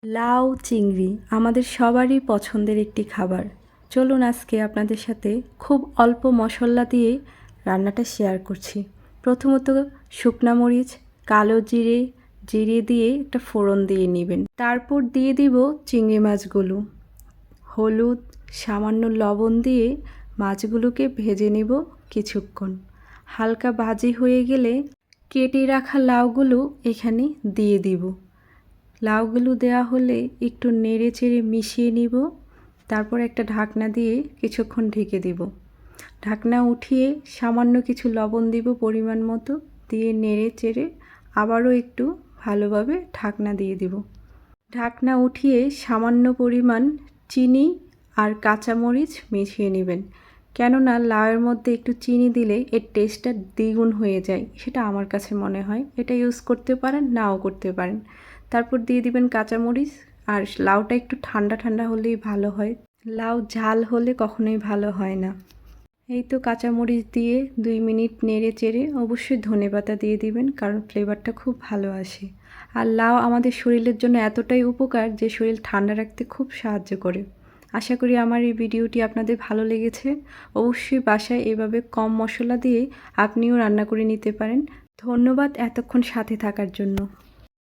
লাউ চিংড়ি আমাদের সবারই পছন্দের একটি খাবার। চলুন আজকে আপনাদের সাথে খুব অল্প মশলা দিয়ে রান্নাটা শেয়ার করছি। প্রথমত শুকনা মরিচ, কালো জিরে, জিরে দিয়ে একটা ফোড়ন দিয়ে নেবেন। তারপর দিয়ে দিব চিংড়ি মাছগুলো, হলুদ, সামান্য লবণ দিয়ে মাছগুলোকে ভেজে নেব কিছুক্ষণ। হালকা ভাজি হয়ে গেলে কেটে রাখা লাউগুলো এখানে দিয়ে দিব। লাউগুলো দেওয়া হলে একটু নেড়ে চেড়ে মিশিয়ে নিব। তারপর একটা ঢাকনা দিয়ে কিছুক্ষণ ঢেকে দিব। ঢাকনা উঠিয়ে সামান্য কিছু লবণ দিব পরিমাণ মতো, দিয়ে নেড়ে চেড়ে আবারও একটু ভালোভাবে ঢাকনা দিয়ে দিব। ঢাকনা উঠিয়ে সামান্য পরিমাণ চিনি আর কাঁচামরিচ মিশিয়ে নেবেন, কেননা লাউয়ের মধ্যে একটু চিনি দিলে এর টেস্টটা দ্বিগুণ হয়ে যায়, সেটা আমার কাছে মনে হয়। এটা ইউজ করতে পারেন, নাও করতে পারেন। তারপর দিয়ে দিবেন কাঁচামরিচ, আর লাউটা একটু ঠান্ডা ঠান্ডা হলেই ভালো হয়, লাউ ঝাল হলে কখনোই ভালো হয় না। এই তো কাঁচামরিচ দিয়ে 2 মিনিট নেড়ে চেড়ে অবশ্যই ধনেপাতা দিয়ে দিবেন, কারণ ফ্লেভারটা খুব ভালো আসে। আর লাউ আমাদের শরীরের জন্য এতটাই উপকার যে শরীর ঠান্ডা রাখতে খুব সাহায্য করে। আশা করি আমার এই ভিডিওটি আপনাদের ভালো লেগেছে। অবশ্যই বাসায় এভাবে কম মশলা দিয়ে আপনিও রান্না করে নিতে পারেন। ধন্যবাদ এতক্ষণ সাথে থাকার জন্য।